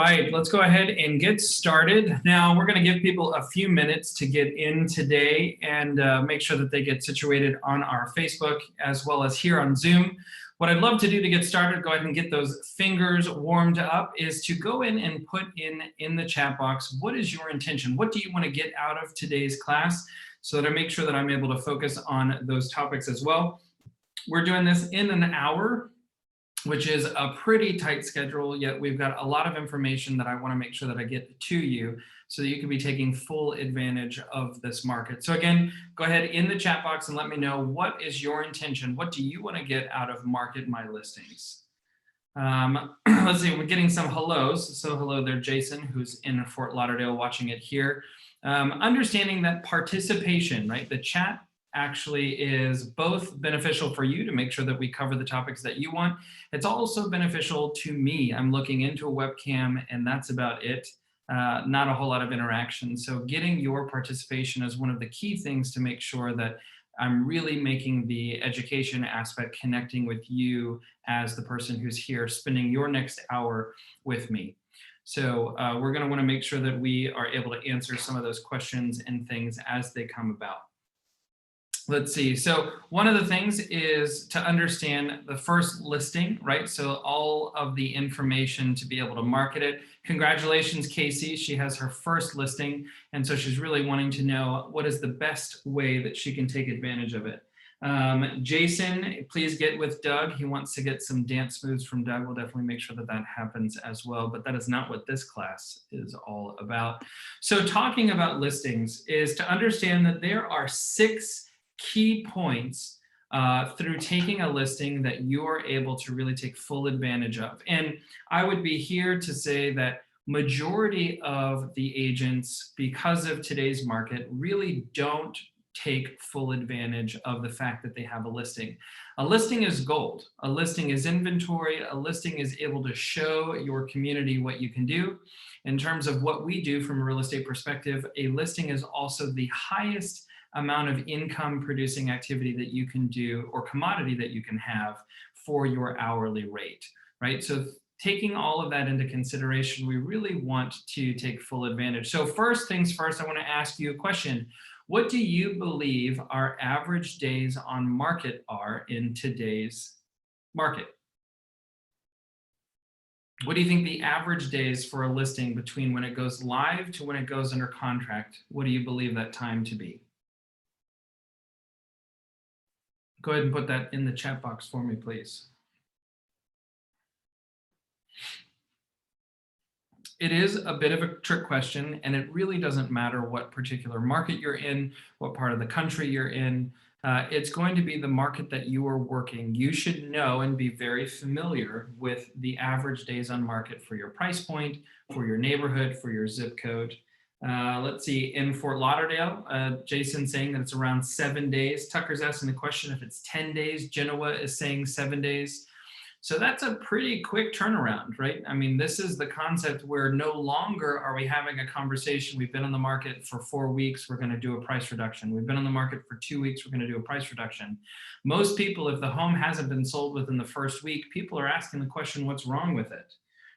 Right, let's go ahead and get started. Now, we're going to give people a few minutes to get in today and make sure that they get situated on our Facebook as well as here on Zoom. What I'd love to do to get started, go ahead and get those fingers warmed up, is to go in and put in the chat box, what is your intention? What do you want to get out of today's class, so that I make sure that I'm able to focus on those topics as well. We're doing this in an hour, which is a pretty tight schedule, yet we've got a lot of information that I want to make sure that I get to you so that you can be taking full advantage of this market. So again, go ahead in the chat box and let me know, what is your intention? What do you want to get out of Market My Listings? Let's see, we're getting some hellos. So hello there, Jason, who's in Fort Lauderdale watching it here. Understanding that participation, right? The chat actually is both beneficial for you to make sure that we cover the topics that you want. It's also beneficial to me. I'm looking into a webcam and that's about it. Not a whole lot of interaction. So getting your participation is one of the key things to make sure that I'm really making the education aspect connecting with you as the person who's here spending your next hour with me. So we're going to want to make sure that we are able to answer some of those questions and things as they come about. Let's see. So one of the things is to understand the first listing, right? So all of the information to be able to market it. Congratulations, Casey. She has her first listing. And so she's really wanting to know what is the best way that she can take advantage of it. Jason, please get with Doug. He wants to get some dance moves from Doug. We'll definitely make sure that that happens as well, but that is not what this class is all about. So talking about listings is to understand that there are 6 key points through taking a listing that you are able to really take full advantage of. And I would be here to say that majority of the agents, because of today's market, really don't take full advantage of the fact that they have a listing. A listing is gold. A listing is inventory. A listing is able to show your community what you can do. In terms of what we do from a real estate perspective, a listing is also the highest amount of income producing activity that you can do, or commodity that you can have for your hourly rate, right? So taking all of that into consideration, we really want to take full advantage. So first things first, I want to ask you a question. What do you believe our average days on market are in today's market? What do you think the average days for a listing between when it goes live to when it goes under contract? What do you believe that time to be? Go ahead and put that in the chat box for me, please. It is a bit of a trick question, and it really doesn't matter what particular market you're in, what part of the country you're in. It's going to be the market that you are working. You should know and be very familiar with the average days on market for your price point, for your neighborhood, for your zip code. Let's see, in Fort Lauderdale, Jason saying that it's around 7 days. Tucker's asking the question if it's 10 days. Genoa is saying 7 days. So that's a pretty quick turnaround, right? I mean, this is the concept where no longer are we having a conversation. We've been on the market for 4 weeks. We're going to do a price reduction. We've been on the market for 2 weeks. We're going to do a price reduction. Most people, if the home hasn't been sold within the first week, people are asking the question, what's wrong with it?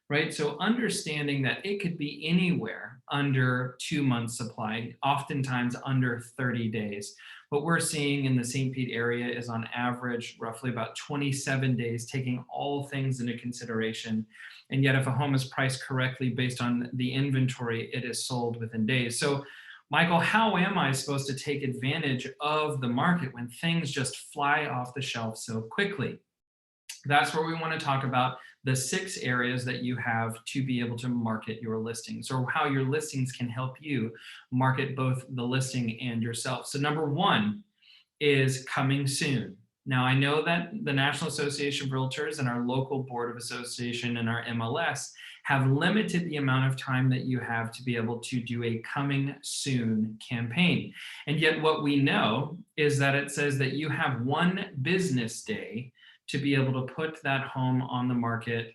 Right? So understanding that it could be anywhere under 2 months supply, oftentimes under 30 days. What we're seeing in the St. Pete area is on average roughly about 27 days, taking all things into consideration. And yet if a home is priced correctly based on the inventory, it is sold within days. So Michael, how am I supposed to take advantage of the market when things just fly off the shelf so quickly? That's where we want to talk about the 6 areas that you have to be able to market your listings, or how your listings can help you market both the listing and yourself. So number 1 is coming soon. Now, I know that the National Association of Realtors and our local Board of Association and our MLS have limited the amount of time that you have to be able to do a coming soon campaign. And yet what we know is that it says that you have 1 business day to be able to put that home on the market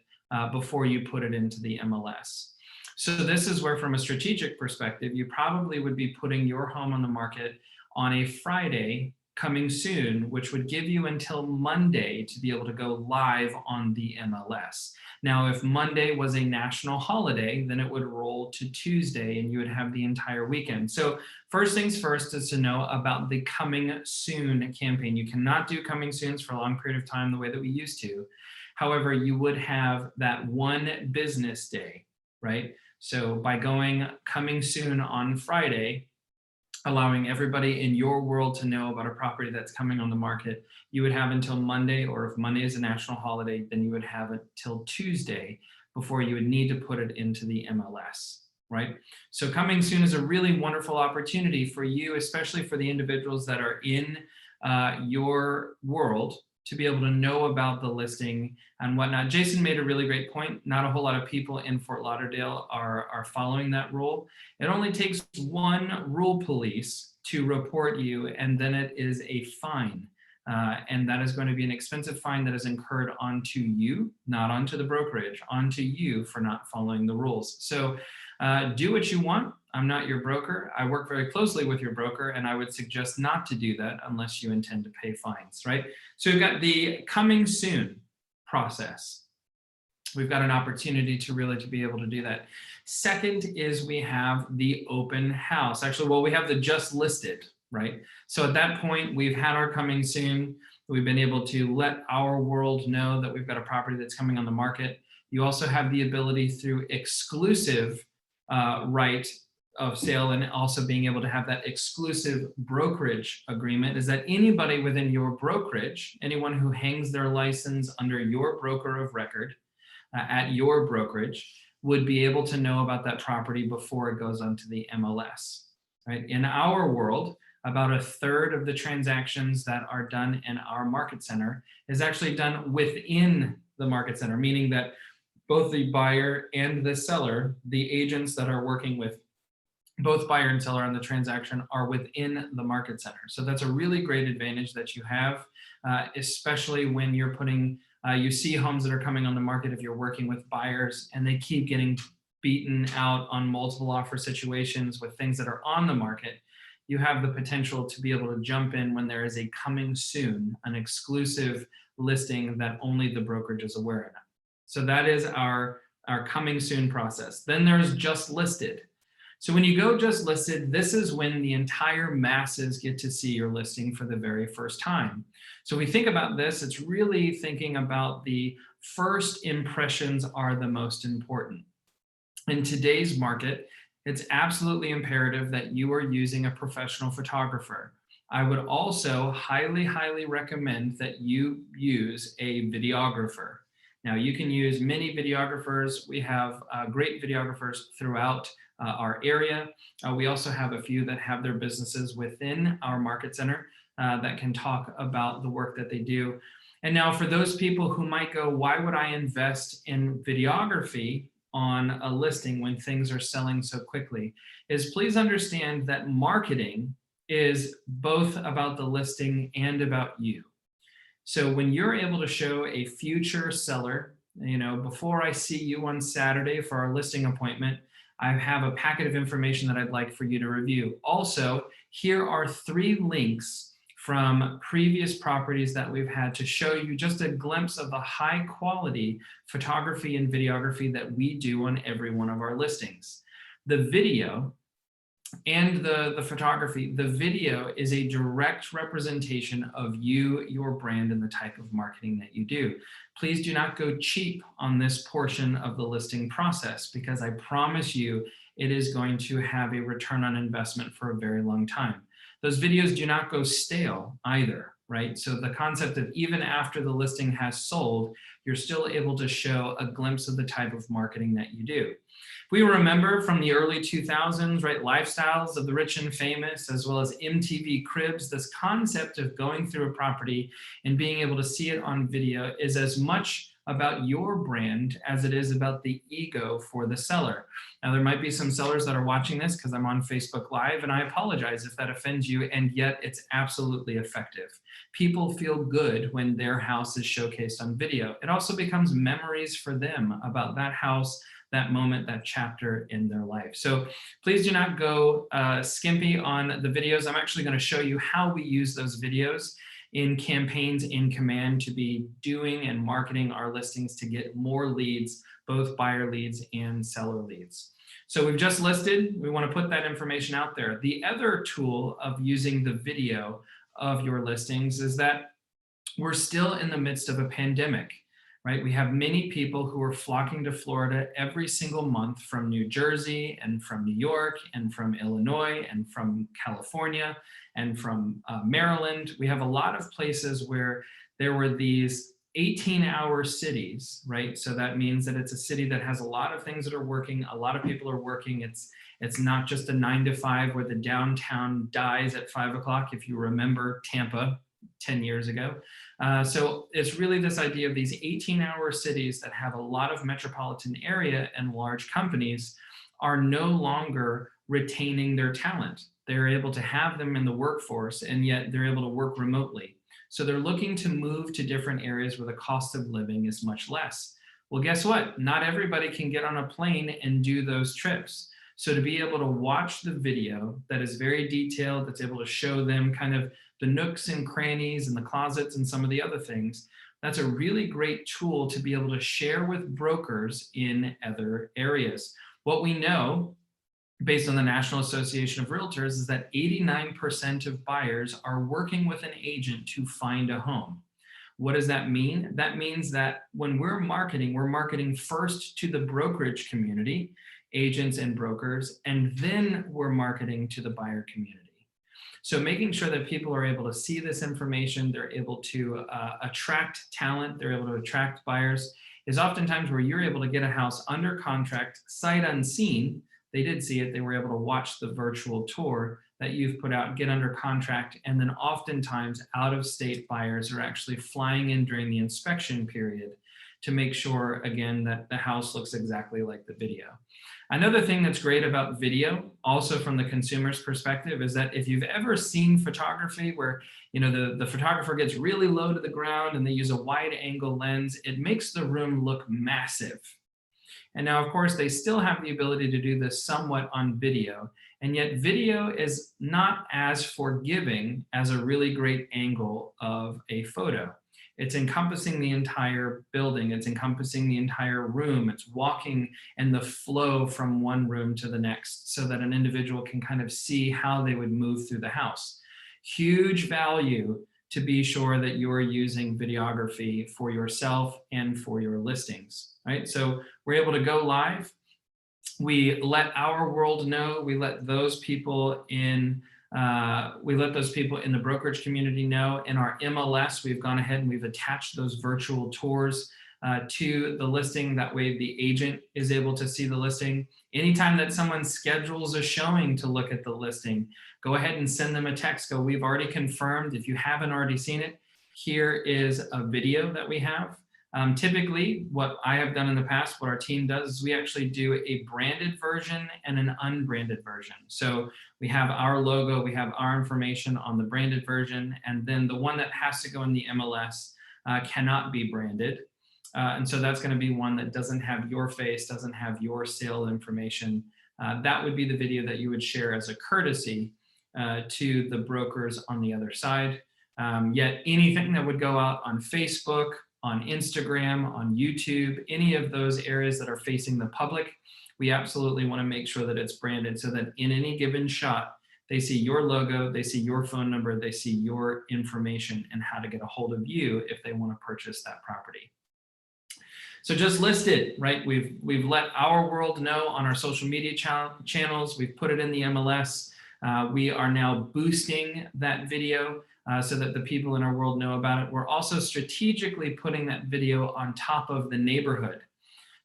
before you put it into the MLS. So this is where, from a strategic perspective, you probably would be putting your home on the market on a Friday coming soon, which would give you until Monday to be able to go live on the MLS. Now, if Monday was a national holiday, then it would roll to Tuesday and you would have the entire weekend. So first things first is to know about the coming soon campaign. You cannot do coming soons for a long period of time the way that we used to. However, you would have that one business day, right? So by going coming soon on Friday, allowing everybody in your world to know about a property that's coming on the market, you would have until Monday, or if Monday is a national holiday, then you would have it till Tuesday before you would need to put it into the MLS, right? So coming soon is a really wonderful opportunity for you, especially for the individuals that are in your world, to be able to know about the listing and whatnot. Jason made a really great point. Not a whole lot of people in Fort Lauderdale are following that rule. It only takes one rule police to report you, and then it is a fine. And that is going to be an expensive fine that is incurred onto you, not onto the brokerage, onto you for not following the rules. So do what you want. I'm not your broker. I work very closely with your broker, and I would suggest not to do that unless you intend to pay fines, right? So we've got the coming soon process. We've got an opportunity to really be able to do that. Second is we have the open house. Actually, well, we have the just listed, right? So at that point, we've had our coming soon. We've been able to let our world know that we've got a property that's coming on the market. You also have the ability through exclusive right of sale, and also being able to have that exclusive brokerage agreement, is that anybody within your brokerage, anyone who hangs their license under your broker of record at your brokerage, would be able to know about that property before it goes onto the MLS, right? In our world, about a third of the transactions that are done in our market center is actually done within the market center, meaning that both the buyer and the seller, the agents that are working with both buyer and seller on the transaction, are within the market center. So that's a really great advantage that you have, especially when you're putting, you see homes that are coming on the market if you're working with buyers and they keep getting beaten out on multiple offer situations with things that are on the market. You have the potential to be able to jump in when there is a coming soon, an exclusive listing that only the brokerage is aware of. So that is our coming soon process. Then there's just listed. So when you go just listed, this is when the entire masses get to see your listing for the very first time. So we think about this, it's really thinking about the first impressions are the most important. In today's market, it's absolutely imperative that you are using a professional photographer. I would also highly, highly recommend that you use a videographer. Now, you can use many videographers. We have great videographers throughout our area. We also have a few that have their businesses within our market center that can talk about the work that they do. And now for those people who might go, why would I invest in videography on a listing when things are selling so quickly? Is please understand that marketing is both about the listing and about you. So when you're able to show a future seller, before I see you on Saturday for our listing appointment, I have a packet of information that I'd like for you to review. Also, here are 3 links from previous properties that we've had to show you just a glimpse of the high quality photography and videography that we do on every one of our listings. The video and the photography, the video is a direct representation of you, your brand, and the type of marketing that you do. Please do not go cheap on this portion of the listing process, because I promise you it is going to have a return on investment for a very long time. Those videos do not go stale either, right? So the concept of even after the listing has sold, you're still able to show a glimpse of the type of marketing that you do. We remember from the early 2000s, right, Lifestyles of the Rich and Famous, as well as MTV Cribs, this concept of going through a property and being able to see it on video is as much about your brand as it is about the ego for the seller. Now, there might be some sellers that are watching this because I'm on Facebook Live, and I apologize if that offends you, and yet it's absolutely effective. People feel good when their house is showcased on video. It also becomes memories for them about that house, that moment, that chapter in their life. So please do not go skimpy on the videos. I'm actually going to show you how we use those videos in campaigns in Command to be doing and marketing our listings to get more leads, both buyer leads and seller leads. So we've just listed, we want to put that information out there. The other tool of using the video of your listings is that we're still in the midst of a pandemic, right? We have many people who are flocking to Florida every single month from New Jersey and from New York and from Illinois and from California and from Maryland. We have a lot of places where there were these 18-hour cities, right? So that means that it's a city that has a lot of things that are working. A lot of people are working. It's not just a 9 to 5 where the downtown dies at 5 o'clock, if you remember Tampa 10 years ago. So it's really this idea of these 18-hour cities that have a lot of metropolitan area and large companies are no longer retaining their talent. They're able to have them in the workforce, and yet they're able to work remotely. So they're looking to move to different areas where the cost of living is much less. Well, guess what? Not everybody can get on a plane and do those trips. So to be able to watch the video that is very detailed, that's able to show them kind of the nooks and crannies and the closets and some of the other things, that's a really great tool to be able to share with brokers in other areas. What we know, based on the National Association of Realtors, is that 89% of buyers are working with an agent to find a home. What does that mean? That means that when we're marketing first to the brokerage community, agents and brokers, and then we're marketing to the buyer community. So making sure that people are able to see this information, they're able to attract talent, they're able to attract buyers, is oftentimes where you're able to get a house under contract, sight unseen. They did see it, they were able to watch the virtual tour that you've put out, get under contract, and then oftentimes out-of-state buyers are actually flying in during the inspection period to make sure, again, that the house looks exactly like the video. Another thing that's great about video, also from the consumer's perspective, is that if you've ever seen photography where the photographer gets really low to the ground and they use a wide angle lens, it makes the room look massive. And now, of course, they still have the ability to do this somewhat on video, and yet video is not as forgiving as a really great angle of a photo. It's encompassing the entire building. It's encompassing the entire room. It's walking and the flow from one room to the next so that an individual can kind of see how they would move through the house. Huge value to be sure that you're using videography for yourself and for your listings, right? So we're able to go live. We let our world know. We let those people in the brokerage community know. In our MLS, we've gone ahead and we've attached those virtual tours to the listing. That way the agent is able to see the listing. Anytime that someone schedules a showing to look at the listing, go ahead and send them a text. Go, we've already confirmed. If you haven't already seen it, here is a video that we have. Typically, what I have done in the past, what our team does, is we actually do a branded version and an unbranded version. So we have our logo, we have our information on the branded version, and then the one that has to go in the MLS cannot be branded. And so that's going to be one that doesn't have your face, doesn't have your sale information. That would be the video that you would share as a courtesy to the brokers on the other side. Yet anything that would go out on Facebook, on Instagram, on YouTube, any of those areas that are facing the public, we absolutely want to make sure that it's branded so that in any given shot, they see your logo, they see your phone number, they see your information and how to get a hold of you if they want to purchase that property. So just list it, right? We've let our world know on our social media channels. We've put it in the MLS. We are now boosting that video so that the people in our world know about it. We're also strategically putting that video on top of the neighborhood.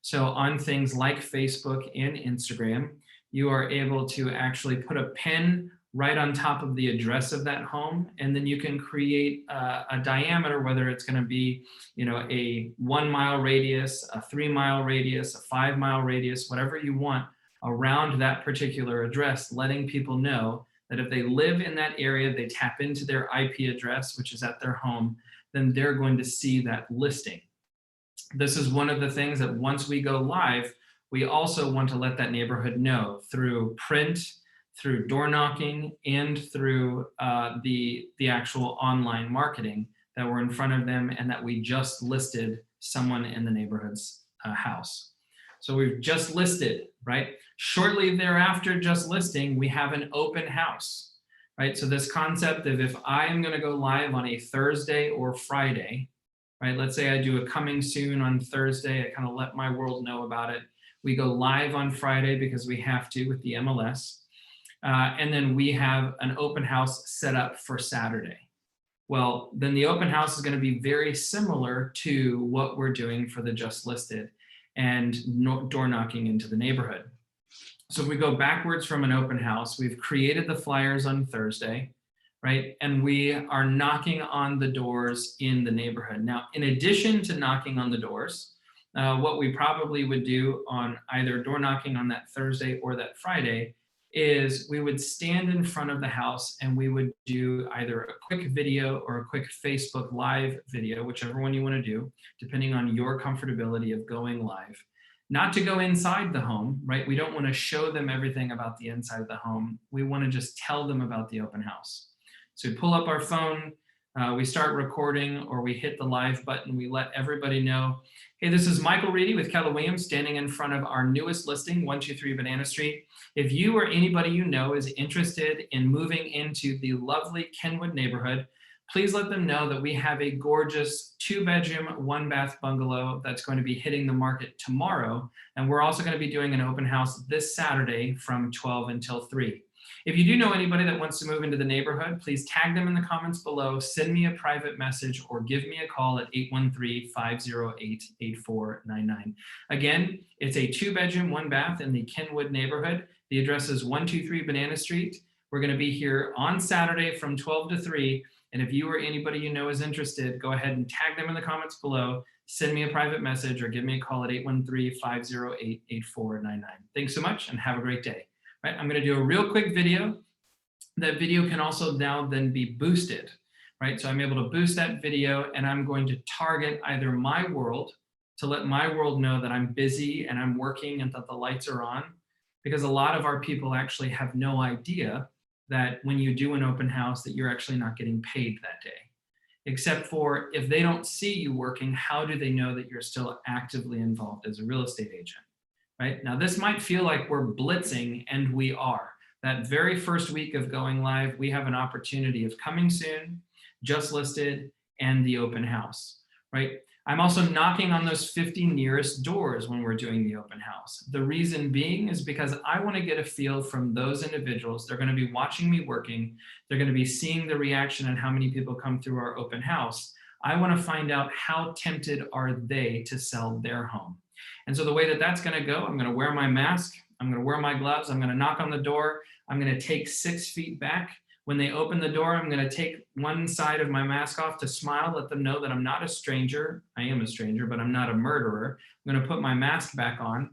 So on things like Facebook and Instagram, you are able to actually put a pin right on top of the address of that home, and then you can create a diameter, whether it's going to be, a 1 mile radius, a 3 mile radius, a 5 mile radius, whatever you want around that particular address, letting people know that if they live in that area, they tap into their IP address, which is at their home, then they're going to see that listing. This is one of the things that once we go live, we also want to let that neighborhood know through print, through door knocking, and through the actual online marketing that we're in front of them and that we just listed someone in the neighborhood's house. So we've just listed, right? Shortly thereafter, just listing, we have an open house, right? So this concept of if I am going to go live on a Thursday or Friday, right? Let's say I do a coming soon on Thursday. I kind of let my world know about it. We go live on Friday because we have to with the MLS. And then we have an open house set up for Saturday. Well, then the open house is going to be very similar to what we're doing for the just listed and door knocking into the neighborhood. So if we go backwards from an open house, we've created the flyers on Thursday, right? And we are knocking on the doors in the neighborhood. Now, in addition to knocking on the doors, what we probably would do on either door knocking on that Thursday or that Friday is we would stand in front of the house and we would do either a quick video or a quick Facebook Live video, whichever one you want to do, depending on your comfortability of going live. Not to go inside the home, right? We don't want to show them everything about the inside of the home. We want to just tell them about the open house. So we pull up our phone, we start recording, or we hit the live button. We let everybody know, hey, this is Michael Reedy with Keller Williams standing in front of our newest listing, 123 Banana Street. If you or anybody you know is interested in moving into the lovely Kenwood neighborhood, please let them know that we have a gorgeous 2-bedroom, 1-bath bungalow that's going to be hitting the market tomorrow. And we're also going to be doing an open house this Saturday from 12 until 3. If you do know anybody that wants to move into the neighborhood, please tag them in the comments below, send me a private message, or give me a call at 813-508-8499. Again, it's a 2-bedroom, 1-bath in the Kenwood neighborhood. The address is 123 Banana Street. We're going to be here on Saturday from 12 to 3. And if you or anybody you know is interested, go ahead and tag them in the comments below, send me a private message, or give me a call at 813-508-8499. Thanks so much and have a great day. Right, I'm going to do a real quick video. That video can also now then be boosted, right? So I'm able to boost that video and I'm going to target either my world to let my world know that I'm busy and I'm working and that the lights are on, because a lot of our people actually have no idea that when you do an open house that you're actually not getting paid that day. Except for if they don't see you working, how do they know that you're still actively involved as a real estate agent? Right? Now, this might feel like we're blitzing, and we are. That very first week of going live, we have an opportunity of coming soon, just listed, and the open house, right? I'm also knocking on those 50 nearest doors when we're doing the open house. The reason being is because I want to get a feel from those individuals. They're going to be watching me working. They're going to be seeing the reaction and how many people come through our open house. I want to find out how tempted are they to sell their home. And so the way that that's going to go, I'm going to wear my mask, I'm going to wear my gloves, I'm going to knock on the door, I'm going to take 6 feet back. When they open the door, I'm going to take one side of my mask off to smile, let them know that I'm not a stranger. I am a stranger, but I'm not a murderer. I'm going to put my mask back on.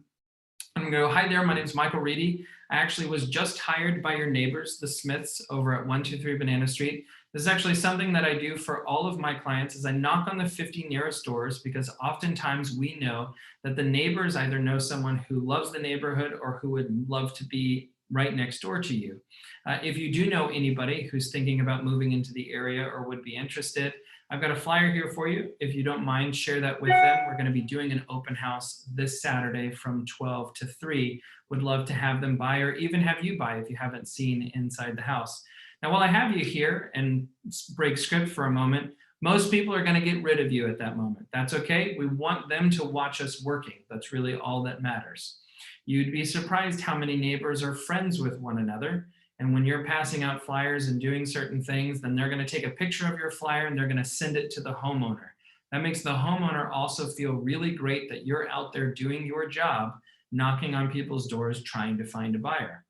I'm going to go, hi there, my name is Michael Reedy. I actually was just hired by your neighbors, the Smiths, over at 123 Banana Street. This is actually something that I do for all of my clients is I knock on the 50 nearest doors, because oftentimes we know that the neighbors either know someone who loves the neighborhood or who would love to be right next door to you. If you do know anybody who's thinking about moving into the area or would be interested, I've got a flyer here for you. If you don't mind, share that with them. We're going to be doing an open house this Saturday from 12 to 3. Would love to have them buy, or even have you buy if you haven't seen inside the house. Now, while I have you here and break script for a moment, most people are going to get rid of you at that moment. That's okay. We want them to watch us working. That's really all that matters. You'd be surprised how many neighbors are friends with one another. And when you're passing out flyers and doing certain things, then they're going to take a picture of your flyer and they're going to send it to the homeowner. That makes the homeowner also feel really great that you're out there doing your job, knocking on people's doors, trying to find a buyer.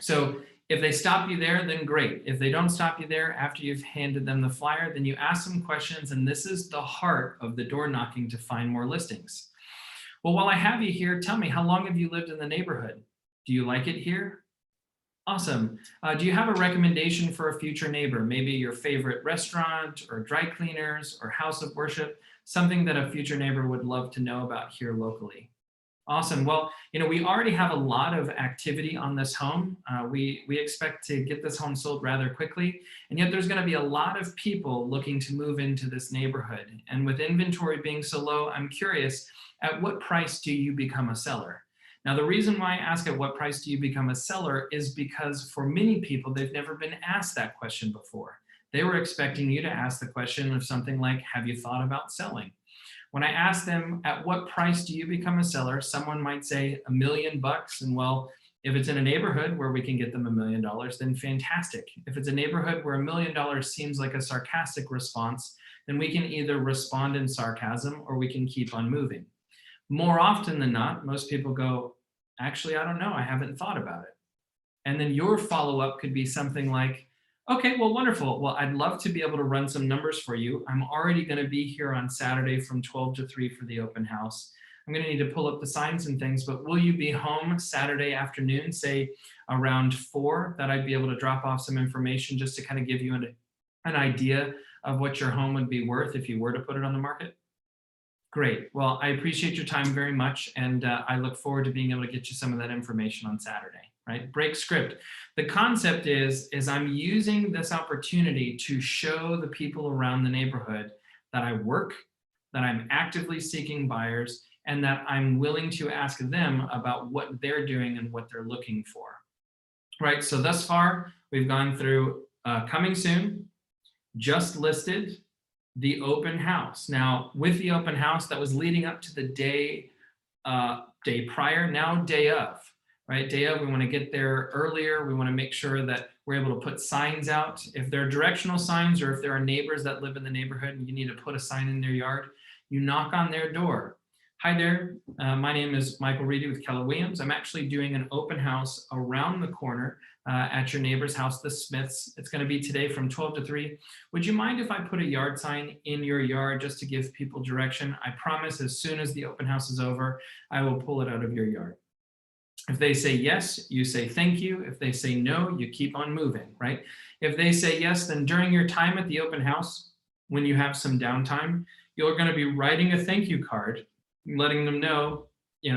So if they stop you there, then great. If they don't stop you there after you've handed them the flyer, then you ask them questions. And this is the heart of the door knocking to find more listings. Well, while I have you here, tell me, how long have you lived in the neighborhood? Do you like it here? Awesome. Do you have a recommendation for a future neighbor? Maybe your favorite restaurant or dry cleaners or house of worship, something that a future neighbor would love to know about here locally. Awesome. Well, we already have a lot of activity on this home. We expect to get this home sold rather quickly, and yet there's going to be a lot of people looking to move into this neighborhood. And with inventory being so low, I'm curious, at what price do you become a seller? Now, the reason why I ask at what price do you become a seller is because for many people, they've never been asked that question before. They were expecting you to ask the question of something like, have you thought about selling? When I ask them, at what price do you become a seller? Someone might say $1 million. And well, if it's in a neighborhood where we can get them $1 million, then fantastic. If it's a neighborhood where $1 million seems like a sarcastic response, then we can either respond in sarcasm or we can keep on moving. More often than not, most people go, actually, I don't know. I haven't thought about it. And then your follow-up could be something like, okay, well, wonderful. Well, I'd love to be able to run some numbers for you. I'm already going to be here on Saturday from 12 to 3 for the open house. I'm going to need to pull up the signs and things, but will you be home Saturday afternoon, say around 4, that I'd be able to drop off some information just to kind of give you an idea of what your home would be worth if you were to put it on the market? Great. Well, I appreciate your time very much, and I look forward to being able to get you some of that information on Saturday. Right? Break script. The concept is I'm using this opportunity to show the people around the neighborhood that I work, that I'm actively seeking buyers, and that I'm willing to ask them about what they're doing and what they're looking for. Right? So thus far, we've gone through coming soon, just listed, the open house. Now, with the open house, that was leading up to the day prior, now day of. Right, day of, we want to get there earlier. We want to make sure that we're able to put signs out. If there are directional signs or if there are neighbors that live in the neighborhood and you need to put a sign in their yard, you knock on their door. Hi there, my name is Michael Reedy with Keller Williams. I'm actually doing an open house around the corner at your neighbor's house, the Smiths. It's going to be today from 12 to 3. Would you mind if I put a yard sign in your yard just to give people direction? I promise as soon as the open house is over, I will pull it out of your yard. If they say yes, you say thank you. If they say no, you keep on moving, right? If they say yes, then during your time at the open house, when you have some downtime, you're going to be writing a thank you card, letting them know,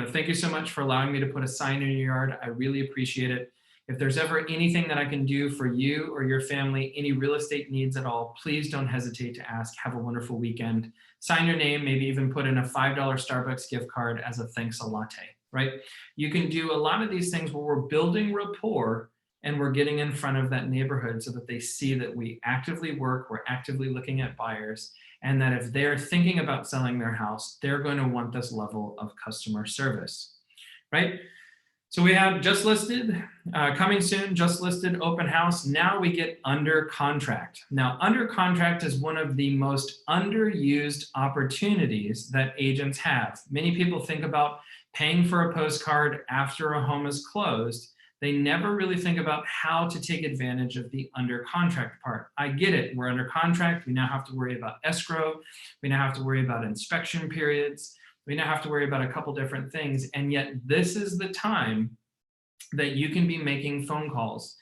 thank you so much for allowing me to put a sign in your yard. I really appreciate it. If there's ever anything that I can do for you or your family, any real estate needs at all, please don't hesitate to ask. Have a wonderful weekend. Sign your name, maybe even put in a $5 Starbucks gift card as a thanks a latte. Right? You can do a lot of these things where we're building rapport and we're getting in front of that neighborhood so that they see that we actively work, we're actively looking at buyers, and that if they're thinking about selling their house, they're going to want this level of customer service, right? So we have just listed, coming soon, just listed, open house. Now we get under contract. Now, under contract is one of the most underused opportunities that agents have. Many people think about paying for a postcard after a home is closed. They never really think about how to take advantage of the under contract part. I get it. We're under contract. We now have to worry about escrow. We now have to worry about inspection periods. We now have to worry about a couple different things. And yet this is the time that you can be making phone calls.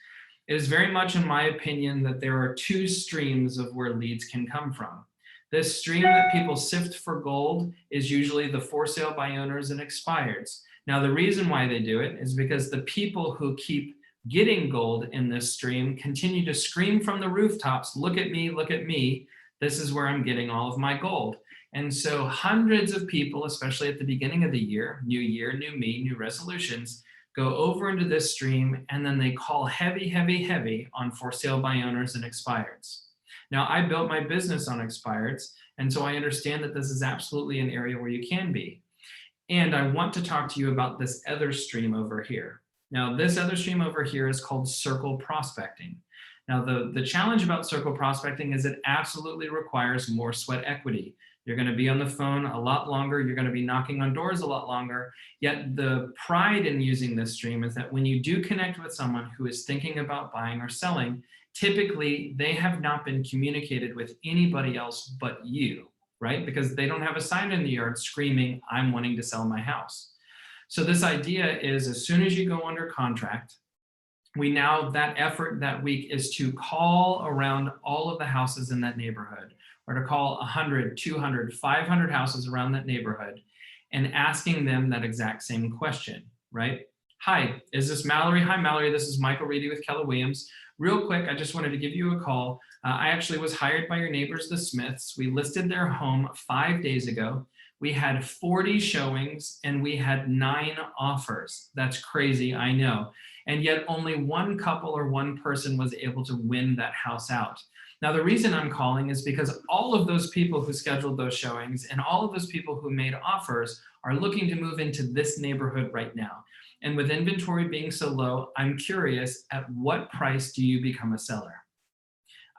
It is very much, in my opinion, that there are 2 streams of where leads can come from. This stream that people sift for gold is usually the for sale by owners and expireds. Now, the reason why they do it is because the people who keep getting gold in this stream continue to scream from the rooftops, look at me, look at me. This is where I'm getting all of my gold. And so hundreds of people, especially at the beginning of the year, new me, new resolutions, go over into this stream, and then they call heavy, heavy, heavy on for sale by owners and expireds. Now, I built my business on expireds, and so I understand that this is absolutely an area where you can be. And I want to talk to you about this other stream over here. Now, this other stream over here is called circle prospecting. Now, the challenge about circle prospecting is it absolutely requires more sweat equity. You're going to be on the phone a lot longer. You're going to be knocking on doors a lot longer. Yet the pride in using this stream is that when you do connect with someone who is thinking about buying or selling, typically they have not been communicated with anybody else but you, right? Because they don't have a sign in the yard screaming, I'm wanting to sell my house. So this idea is as soon as you go under contract, that effort that week is to call around all of the houses in that neighborhood, or to call 100, 200, 500 houses around that neighborhood, and asking them that exact same question, right? Hi, is this Mallory? Hi, Mallory. This is Michael Reedy with Keller Williams. Real quick, I just wanted to give you a call. I actually was hired by your neighbors, the Smiths. We listed their home 5 days ago. We had 40 showings and we had 9 offers. That's crazy, I know. And yet only one couple or one person was able to win that house out. Now, the reason I'm calling is because all of those people who scheduled those showings and all of those people who made offers are looking to move into this neighborhood right now. And with inventory being so low, I'm curious, at what price do you become a seller?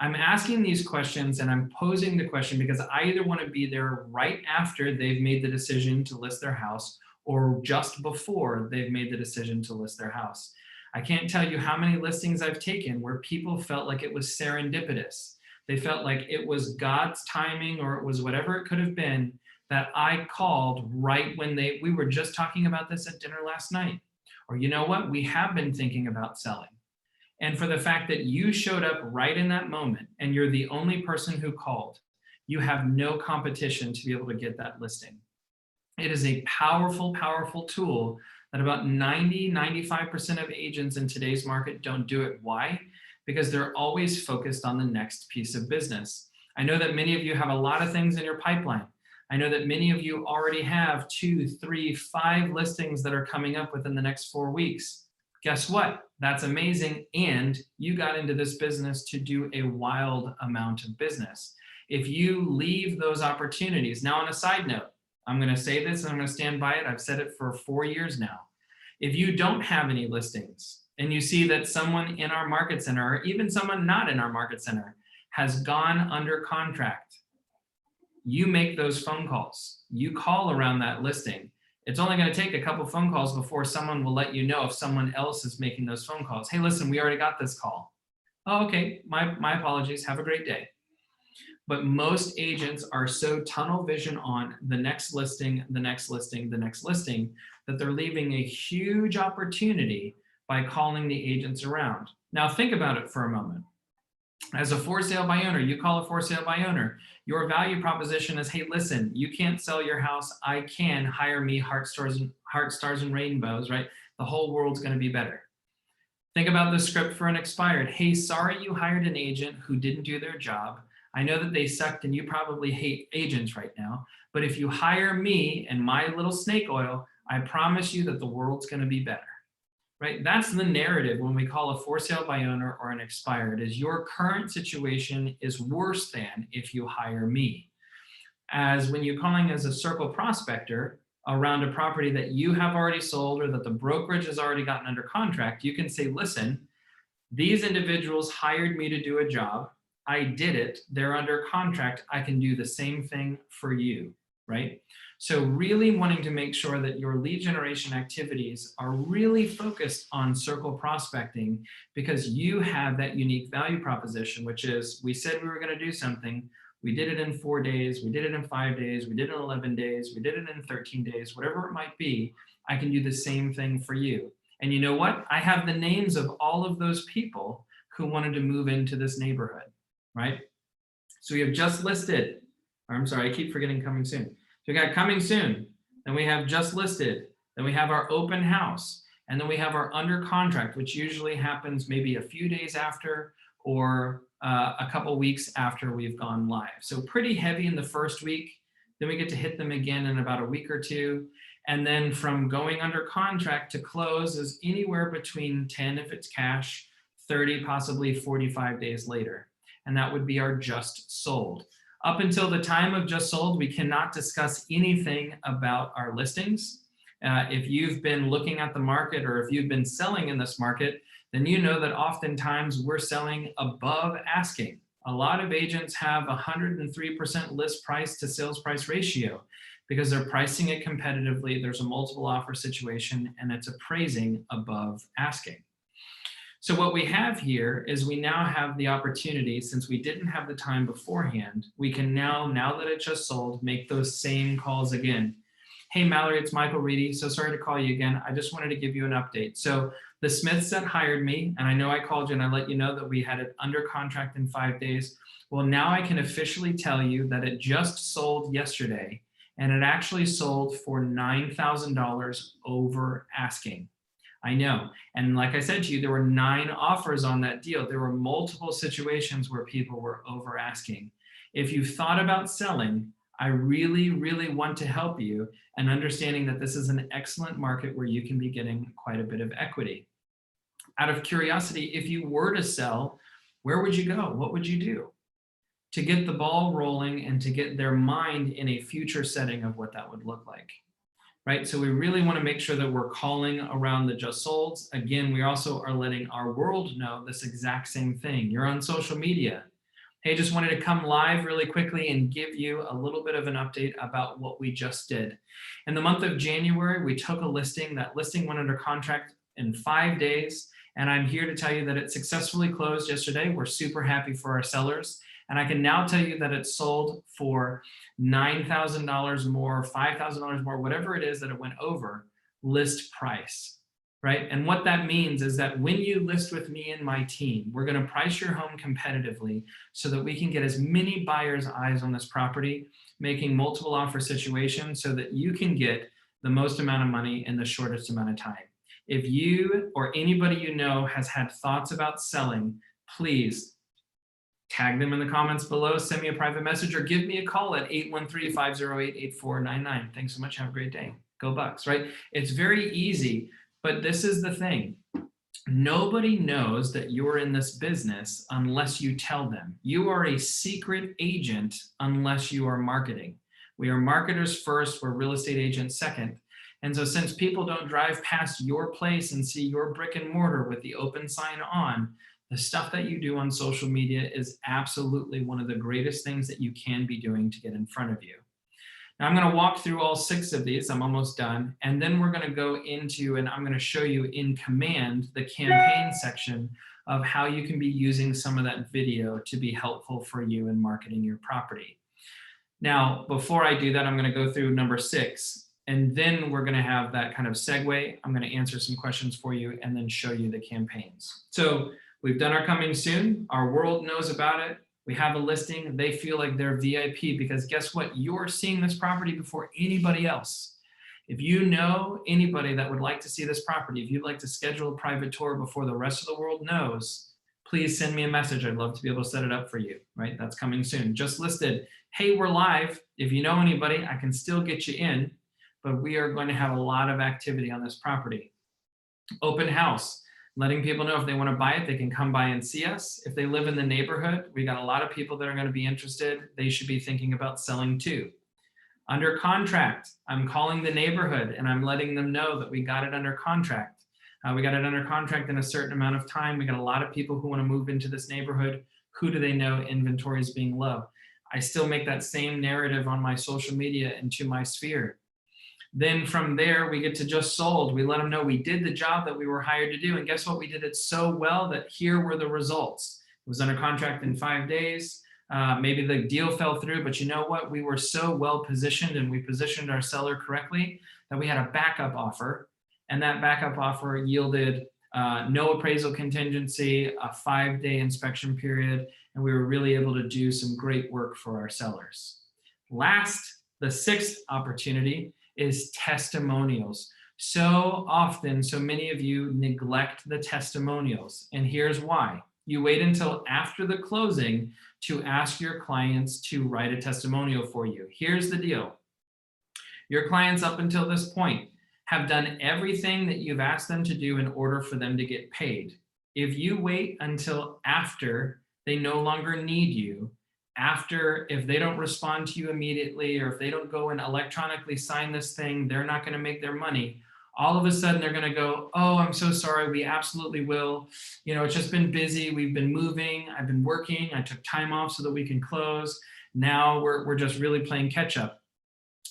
I'm asking these questions and I'm posing the question because I either want to be there right after they've made the decision to list their house or just before they've made the decision to list their house. I can't tell you how many listings I've taken where people felt like it was serendipitous. They felt like it was God's timing or it was whatever it could have been that I called right when we were just talking about this at dinner last night. Or you know what, we have been thinking about selling. And for the fact that you showed up right in that moment and you're the only person who called, you have no competition to be able to get that listing. It is a powerful, powerful tool that about 95% of agents in today's market don't do it. Why? Because they're always focused on the next piece of business. I know that many of you have a lot of things in your pipeline. I know that many of you already have 2, 3, 5 listings that are coming up within the next 4 weeks. Guess what? That's amazing. And you got into this business to do a wild amount of business. If you leave those opportunities, now on a side note, I'm going to say this and I'm going to stand by it. I've said it for 4 years now. If you don't have any listings and you see that someone in our market center or even someone not in our market center has gone under contract, you make those phone calls. You call around that listing. It's only going to take a couple phone calls before someone will let you know if someone else is making those phone calls. Hey, listen, we already got this call. Oh, okay, my apologies. Have a great day. But most agents are so tunnel vision on the next listing, the next listing, the next listing, that they're leaving a huge opportunity by calling the agents around. Now think about it for a moment. As a for sale by owner, you call a for sale by owner. Your value proposition is, hey, listen, you can't sell your house. I can. Hire me, heart stars and rainbows, right? The whole world's going to be better. Think about the script for an expired. Hey, sorry you hired an agent who didn't do their job. I know that they sucked and you probably hate agents right now, but if you hire me and my little snake oil, I promise you that the world's going to be better. Right? That's the narrative when we call a for sale by owner or an expired, is your current situation is worse than if you hire me. As when you're calling as a circle prospector around a property that you have already sold or that the brokerage has already gotten under contract, you can say, listen, these individuals hired me to do a job. I did it. They're under contract. I can do the same thing for you, right? So really wanting to make sure that your lead generation activities are really focused on circle prospecting, because you have that unique value proposition, which is, we said we were going to do something. We did it in 4 days. We did it in 5 days. We did it in 11 days. We did it in 13 days, whatever it might be. I can do the same thing for you. And you know what? I have the names of all of those people who wanted to move into this neighborhood, right? So we have just listed, or I'm sorry, I keep forgetting coming soon. So we got coming soon, then we have just listed, then we have our open house, and then we have our under contract, which usually happens maybe a few days after or a couple weeks after we've gone live. So pretty heavy in the first week. Then we get to hit them again in about a week or two. And then from going under contract to close is anywhere between 10 if it's cash, 30, possibly 45 days later. And that would be our just sold. Up until the time of just sold, we cannot discuss anything about our listings. If you've been looking at the market or if you've been selling in this market, then you know that oftentimes we're selling above asking. A lot of agents have 103% list price to sales price ratio because they're pricing it competitively. There's a multiple offer situation and it's appraising above asking. So what we have here is we now have the opportunity, since we didn't have the time beforehand, we can now that it just sold, make those same calls again. Hey, Mallory, it's Michael Reedy. So sorry to call you again. I just wanted to give you an update. So the Smiths that hired me, and I know I called you and I let you know that we had it under contract in 5 days. Well, now I can officially tell you that it just sold yesterday and it actually sold for $9,000 over asking. I know. And like I said to you, there were 9 offers on that deal. There were multiple situations where people were over asking. If you've thought about selling, I really, really want to help you and understanding that this is an excellent market where you can be getting quite a bit of equity. Out of curiosity, if you were to sell, where would you go? What would you do to get the ball rolling and to get their mind in a future setting of what that would look like? Right? So we really want to make sure that we're calling around the just solds. Again, we also are letting our world know this exact same thing. You're on social media. Hey, just wanted to come live really quickly and give you a little bit of an update about what we just did. In the month of January, we took a listing. That listing went under contract in 5 days. And I'm here to tell you that it successfully closed yesterday. We're super happy for our sellers. And I can now tell you that it sold for $9,000 more, $5,000 more, whatever it is that it went over, list price, right? And what that means is that when you list with me and my team, we're going to price your home competitively so that we can get as many buyers' eyes on this property, making multiple offer situations so that you can get the most amount of money in the shortest amount of time. If you or anybody you know has had thoughts about selling, please tag them in the comments below, send me a private message, or give me a call at 813-508-8499. Thanks so much. Have a great day. Go Bucks, right? It's very easy, but this is the thing. Nobody knows that you're in this business unless you tell them. You are a secret agent unless you are marketing. We are marketers first, we're real estate agents second. And so since people don't drive past your place and see your brick and mortar with the open sign on, the stuff that you do on social media is absolutely one of the greatest things that you can be doing to get in front of you. Now I'm going to walk through all 6 of these. I'm almost done. And then we're going to go into, and I'm going to show you in Command, the campaign section of how you can be using some of that video to be helpful for you in marketing your property. Now, before I do that, I'm going to go through number 6. And then we're going to have that kind of segue. I'm going to answer some questions for you and then show you the campaigns. So we've done our coming soon. Our world knows about it. We have a listing. They feel like they're VIP because guess what? You're seeing this property before anybody else. If you know anybody that would like to see this property, if you'd like to schedule a private tour before the rest of the world knows, please send me a message. I'd love to be able to set it up for you, right? That's coming soon. Just listed. Hey, we're live. If you know anybody, I can still get you in. But we are going to have a lot of activity on this property. Open house, letting people know if they want to buy it, they can come by and see us. If they live in the neighborhood, we got a lot of people that are going to be interested. They should be thinking about selling too. Under contract, I'm calling the neighborhood and I'm letting them know that we got it under contract. We got it under contract in a certain amount of time. We got a lot of people who want to move into this neighborhood. Who do they know? Inventory is being low. I still make that same narrative on my social media and to my sphere. Then from there, we get to just sold. We let them know we did the job that we were hired to do. And guess what? We did it so well that here were the results. It was under contract in 5 days. Maybe the deal fell through, but you know what? We were so well positioned and we positioned our seller correctly that we had a backup offer. And that backup offer yielded no appraisal contingency, a 5-day inspection period, and we were really able to do some great work for our sellers. Last, the 6th opportunity is testimonials. So often, so many of you neglect the testimonials, and here's why. You wait until after the closing to ask your clients to write a testimonial for you. Here's the deal. Your clients up until this point have done everything that you've asked them to do in order for them to get paid. If you wait until after they no longer need you, if they don't respond to you immediately, or if they don't go and electronically sign this thing, they're not going to make their money. All of a sudden, they're going to go, oh, I'm so sorry. We absolutely will. You know, it's just been busy. We've been moving. I've been working. I took time off so that we can close. Now we're just really playing catch up.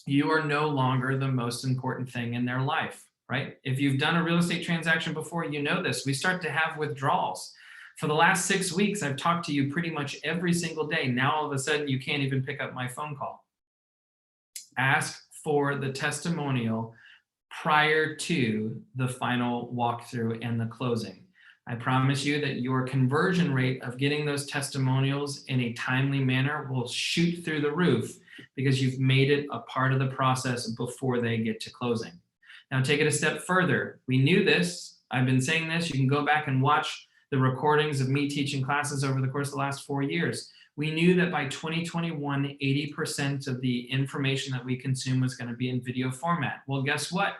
You are no longer the most important thing in their life, right? If you've done a real estate transaction before, you know this. We start to have withdrawals. For the last 6 weeks, I've talked to you pretty much every single day. Now, all of a sudden, you can't even pick up my phone call. Ask for the testimonial prior to the final walkthrough and the closing. I promise you that your conversion rate of getting those testimonials in a timely manner will shoot through the roof because you've made it a part of the process before they get to closing. Now take it a step further. We knew this. I've been saying this. You can go back and watch the recordings of me teaching classes over the course of the last 4 years. We knew that by 2021, 80% of the information that we consume was going to be in video format. Well, guess what?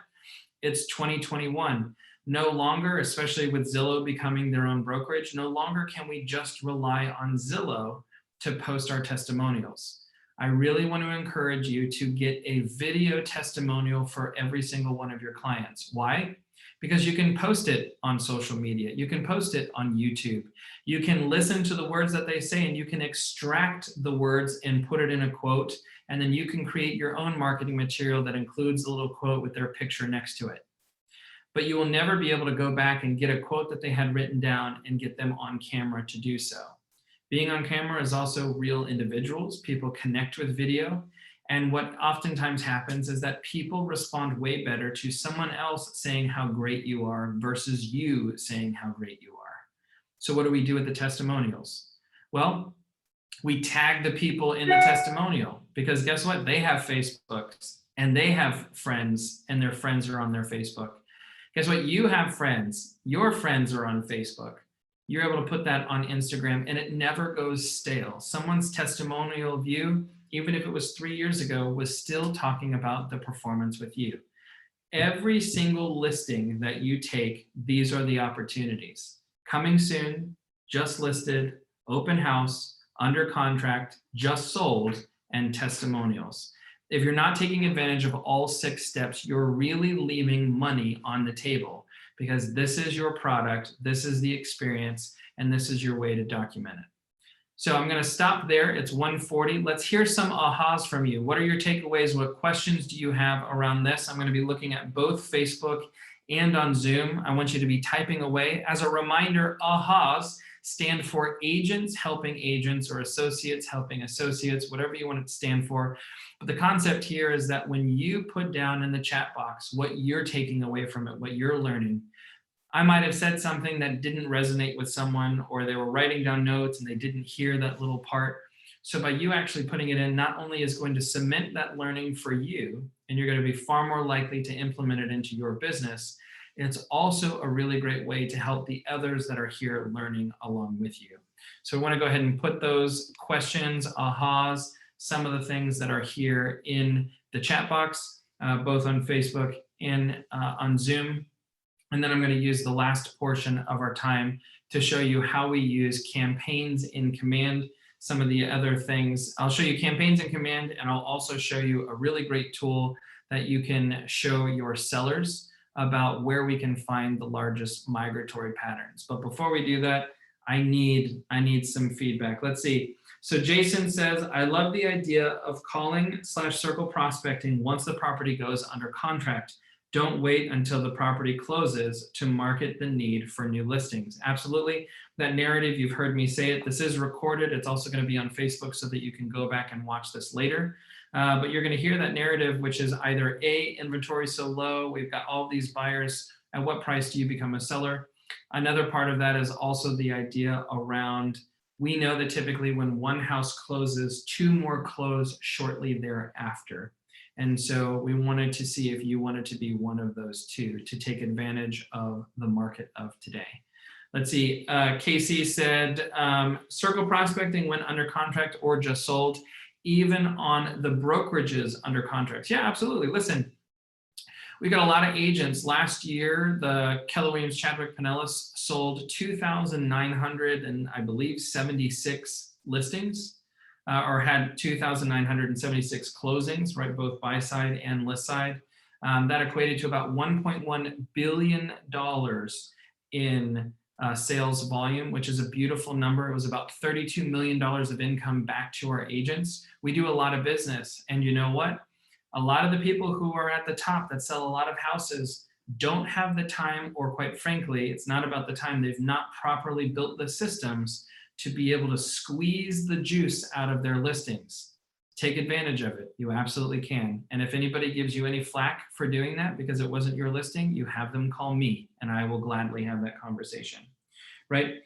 It's 2021. No longer, especially with Zillow becoming their own brokerage, no longer can we just rely on Zillow to post our testimonials. I really want to encourage you to get a video testimonial for every single one of your clients. Why? Because you can post it on social media. You can post it on YouTube. You can listen to the words that they say and you can extract the words and put it in a quote. And then you can create your own marketing material that includes a little quote with their picture next to it. But you will never be able to go back and get a quote that they had written down and get them on camera to do so. Being on camera is also real individuals. People connect with video. And what oftentimes happens is that people respond way better to someone else saying how great you are versus you saying how great you are. So what do we do with the testimonials? Well, we tag the people in the testimonial because guess what? They have Facebooks and they have friends and their friends are on their Facebook. Guess what? You have friends. Your friends are on Facebook. You're able to put that on Instagram and it never goes stale. Someone's testimonial of you, even if it was 3 years ago, was still talking about the performance with you. Every single listing that you take, these are the opportunities. Coming soon, just listed, open house, under contract, just sold, and testimonials. If you're not taking advantage of all 6 steps, you're really leaving money on the table because this is your product, this is the experience, and this is your way to document it. So I'm going to stop there. It's 1:40. Let's hear some ahas from you. What are your takeaways? What questions do you have around this? I'm going to be looking at both Facebook and on Zoom. I want you to be typing away. As a reminder, ahas stand for agents helping agents or associates helping associates, whatever you want it to stand for. But the concept here is that when you put down in the chat box what you're taking away from it, what you're learning, I might have said something that didn't resonate with someone, or they were writing down notes and they didn't hear that little part. So by you actually putting it in, not only is going to cement that learning for you, and you're going to be far more likely to implement it into your business, it's also a really great way to help the others that are here learning along with you. So I want to go ahead and put those questions, ahas, some of the things that are here in the chat box, both on Facebook and on Zoom. And then I'm going to use the last portion of our time to show you how we use campaigns in Command, some of the other things. I'll show you campaigns in Command, and I'll also show you a really great tool that you can show your sellers about where we can find the largest migratory patterns. But before we do that, I need some feedback. Let's see. So Jason says, I love the idea of calling/circle prospecting once the property goes under contract. Don't wait until the property closes to market the need for new listings. Absolutely. That narrative, you've heard me say it. This is recorded. It's also going to be on Facebook so that you can go back and watch this later. But you're going to hear that narrative, which is either A, inventory so low, we've got all these buyers. At what price do you become a seller? Another part of that is also the idea around, we know that typically when one house closes, 2 more close shortly thereafter. And so we wanted to see if you wanted to be one of those 2 to take advantage of the market of today. Let's see, Casey said, circle prospecting when under contract or just sold, even on the brokerages under contracts. Yeah, absolutely. Listen, we got a lot of agents. Last year, the Keller Williams Chadwick Pinellas sold 2,900 and I believe 76 listings. Or had 2,976 closings, right, both buy side and list side. That equated to about $1.1 billion in sales volume, which is a beautiful number. It was about $32 million of income back to our agents. We do a lot of business, and you know what? A lot of the people who are at the top that sell a lot of houses don't have the time, or quite frankly, it's not about the time. They've not properly built the systems to be able to squeeze the juice out of their listings. Take advantage of it. You absolutely can. And if anybody gives you any flack for doing that because it wasn't your listing, you have them call me and I will gladly have that conversation. right?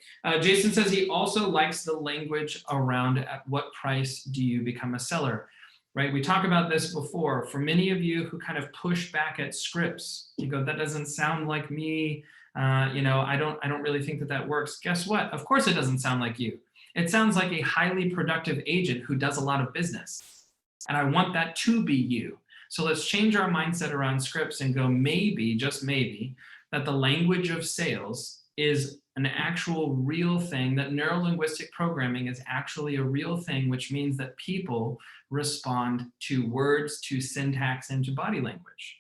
Jason says he also likes the language around at what price do you become a seller, right? We talked about this before. For many of you who kind of push back at scripts, you go, that doesn't sound like me. I don't really think that that works. Guess what? Of course it doesn't sound like you. It sounds like a highly productive agent who does a lot of business. And I want that to be you. So let's change our mindset around scripts and go, maybe, just maybe, that the language of sales is an actual real thing, that neurolinguistic programming is actually a real thing, which means that people respond to words, to syntax, and to body language.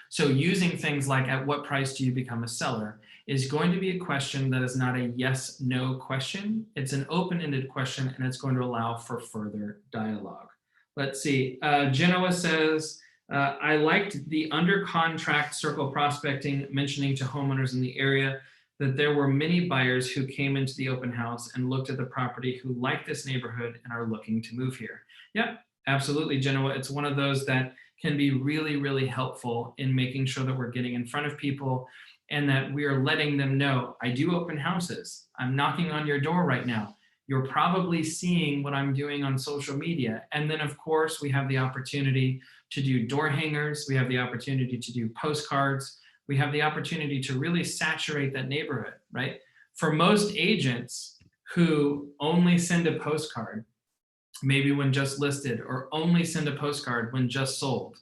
So using things like, at what price do you become a seller, is going to be a question that is not a yes, no question. It's an open-ended question, and it's going to allow for further dialogue. Let's see. Genoa says, I liked the under contract circle prospecting, mentioning to homeowners in the area that there were many buyers who came into the open house and looked at the property who like this neighborhood and are looking to move here. Yep, absolutely, Genoa. It's one of those that can be really, really helpful in making sure that we're getting in front of people and that we are letting them know, I do open houses. I'm knocking on your door right now. You're probably seeing what I'm doing on social media. And then, of course, we have the opportunity to do door hangers. We have the opportunity to do postcards. We have the opportunity to really saturate that neighborhood, right? For most agents who only send a postcard, maybe when just listed, or only send a postcard when just sold,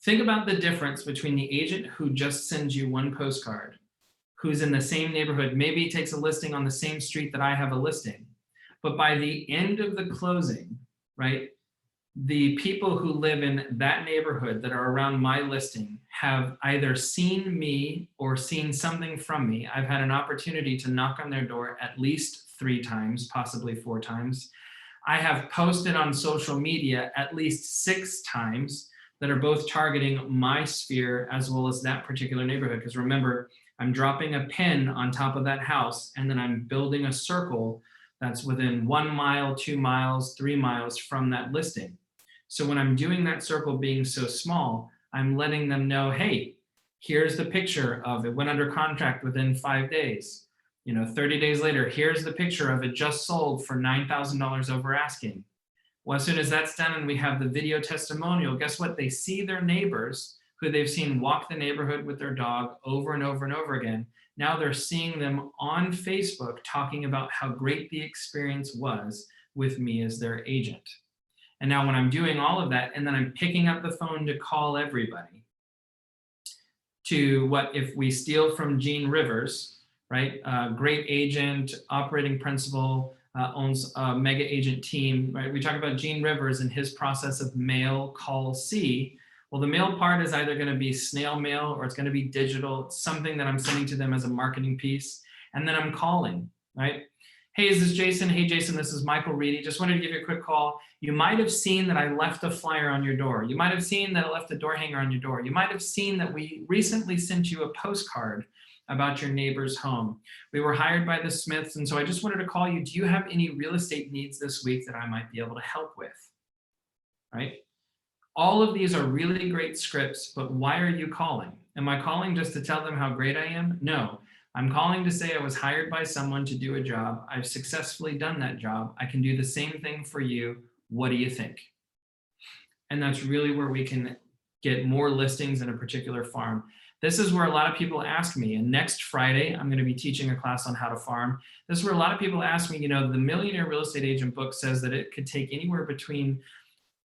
think about the difference between the agent who just sends you one postcard, who's in the same neighborhood, maybe takes a listing on the same street that I have a listing. But by the end of the closing, right, the people who live in that neighborhood that are around my listing have either seen me or seen something from me. I've had an opportunity to knock on their door at least 3 times, possibly 4 times. I have posted on social media at least 6 times that are both targeting my sphere as well as that particular neighborhood. Because remember, I'm dropping a pin on top of that house, and then I'm building a circle that's within 1 mile, 2 miles, 3 miles from that listing. So when I'm doing that circle being so small, I'm letting them know, hey, here's the picture of it went under contract within 5 days. 30 days later, here's the picture of it just sold for $9,000 over asking. Well, as soon as that's done and we have the video testimonial, guess what? They see their neighbors who they've seen walk the neighborhood with their dog over and over and over again. Now they're seeing them on Facebook talking about how great the experience was with me as their agent. And now when I'm doing all of that, and then I'm picking up the phone to call everybody to what if we steal from Gene Rivers, right? Great agent, operating principal, owns a mega agent team, right? We talk about Gene Rivers and his process of mail, call, see. Well, the mail part is either going to be snail mail or it's going to be digital. It's something that I'm sending to them as a marketing piece. And then I'm calling, right? Hey, is this Jason? Hey, Jason, this is Michael Reedy. Just wanted to give you a quick call. You might have seen that I left a flyer on your door. You might have seen that I left a door hanger on your door. You might have seen that we recently sent you a postcard about your neighbor's home. We were hired by the Smiths, and so I just wanted to call you. Do you have any real estate needs this week that I might be able to help with, right? All of these are really great scripts, but why are you calling? Am I calling just to tell them how great I am? No, I'm calling to say I was hired by someone to do a job. I've successfully done that job. I can do the same thing for you. What do you think? And that's really where we can get more listings in a particular farm. This is where a lot of people ask me, and next Friday, I'm going to be teaching a class on how to farm. This is where a lot of people ask me, the Millionaire Real Estate Agent book says that it could take anywhere between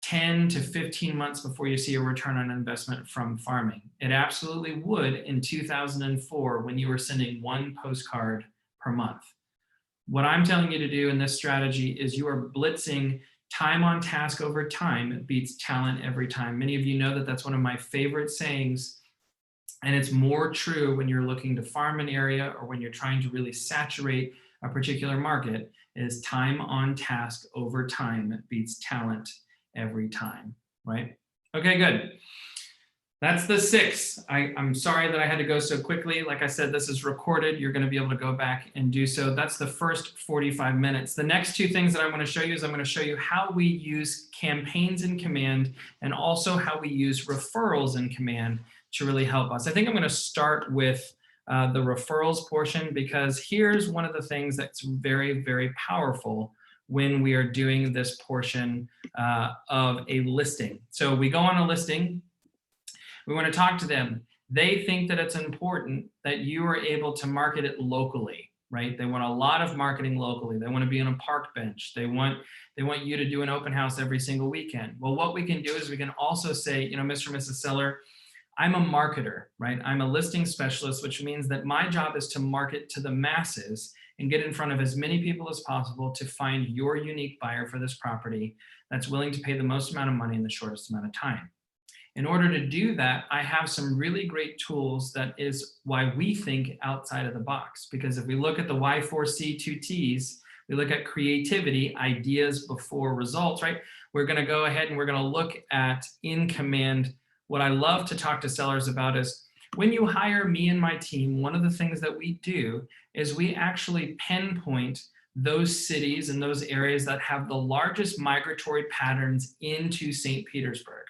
10 to 15 months before you see a return on investment from farming. It absolutely would in 2004 when you were sending 1 postcard per month. What I'm telling you to do in this strategy is you are blitzing time on task over time beats talent every time. Many of you know that that's one of my favorite sayings, and it's more true when you're looking to farm an area or when you're trying to really saturate a particular market, is time on task over time beats talent every time, right? Okay, good. That's the 6. I'm sorry that I had to go so quickly. Like I said, this is recorded. You're going to be able to go back and do so. That's the first 45 minutes. The next 2 things that I'm going to show you is I'm going to show you how we use campaigns in Command and also how we use referrals in Command to really help us. I think I'm going to start with the referrals portion, because here's one of the things that's very, very powerful when we are doing this portion of a listing. So we go on a listing, we want to talk to them. They think that it's important that you are able to market it locally, right? They want a lot of marketing locally. They want to be on a park bench. They want you to do an open house every single weekend. Well, what we can do is we can also say, you know, Mr. or Mrs. Seller, I'm a marketer, right? I'm a listing specialist, which means that my job is to market to the masses and get in front of as many people as possible to find your unique buyer for this property that's willing to pay the most amount of money in the shortest amount of time. In order to do that, I have some really great tools. That is why we think outside of the box. Because if we look at the Y4C2Ts, we look at creativity, ideas before results, right? We're going to go ahead and we're going to look at in command. What I love to talk to sellers about is when you hire me and my team, one of the things that we do is we actually pinpoint those cities and those areas that have the largest migratory patterns into St. Petersburg.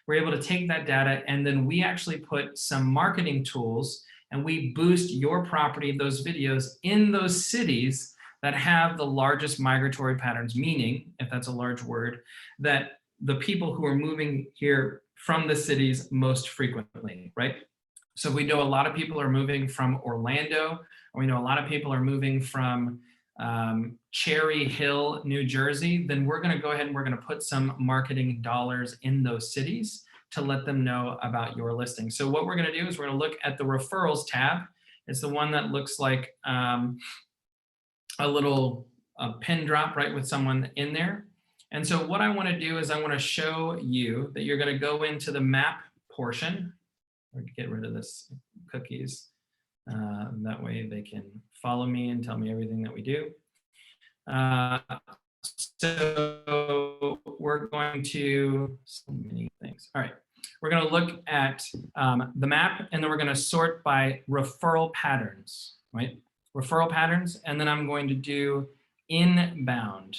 We're able to take that data and then we actually put some marketing tools and we boost your property, those videos in those cities that have the largest migratory patterns, meaning, if that's a large word, that the people who are moving here from the cities most frequently, right? So we know a lot of people are moving from Orlando, or we know a lot of people are moving from Cherry Hill, New Jersey. Then we're going to go ahead and we're going to put some marketing dollars in those cities to let them know about your listing. So what we're going to do is we're going to look at the referrals tab. It's the one that looks like a little pin drop, right, with someone in there. And so what I want to do is I want to show you that you're going to go into the map portion, or get rid of this cookies. That way they can follow me and tell me everything that we do. So we're going to, so many things. All right, we're going to look at the map, and then we're going to sort by referral patterns, right? Referral patterns, and then I'm going to do inbound.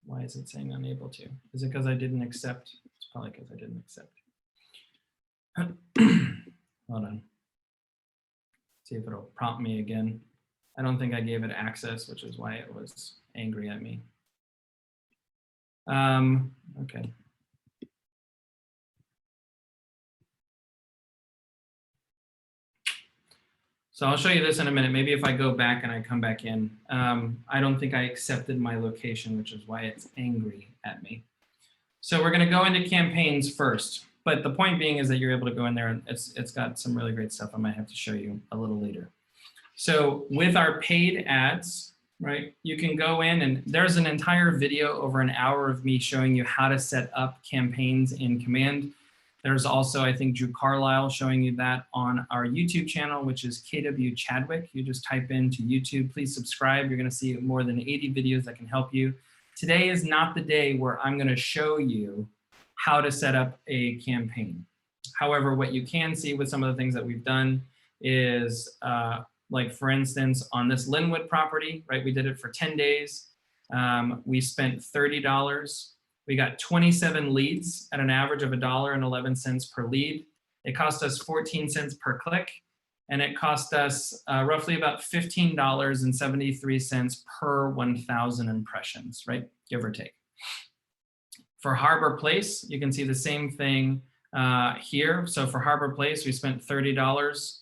Why is it saying unable to? Is it because I didn't accept? It's probably because I didn't accept. Hold on. See if it'll prompt me again. I don't think I gave it access, which is why it was angry at me. Okay. So I'll show you this in a minute. Maybe if I go back and I come back in, I don't think I accepted my location, which is why it's angry at me. So we're going to go into campaigns first. But the point being is that you're able to go in there and it's got some really great stuff I might have to show you a little later. So with our paid ads, right, you can go in and there's an entire video over an hour of me showing you how to set up campaigns in Command. There's also, I think, Drew Carlisle showing you that on our YouTube channel, which is KW Chadwick. You just type into YouTube, please subscribe. You're going to see more than 80 videos that can help you. Today is not the day where I'm going to show you how to set up a campaign. However, what you can see with some of the things that we've done is, like for instance, on this Linwood property, right? We did it for 10 days. We spent $30. We got 27 leads at an average of $1.11 per lead. It cost us 14 cents per click, and it cost us roughly about $15.73 per 1,000 impressions, right? Give or take. For Harbor Place, you can see the same thing here. So for Harbor Place, we spent $30.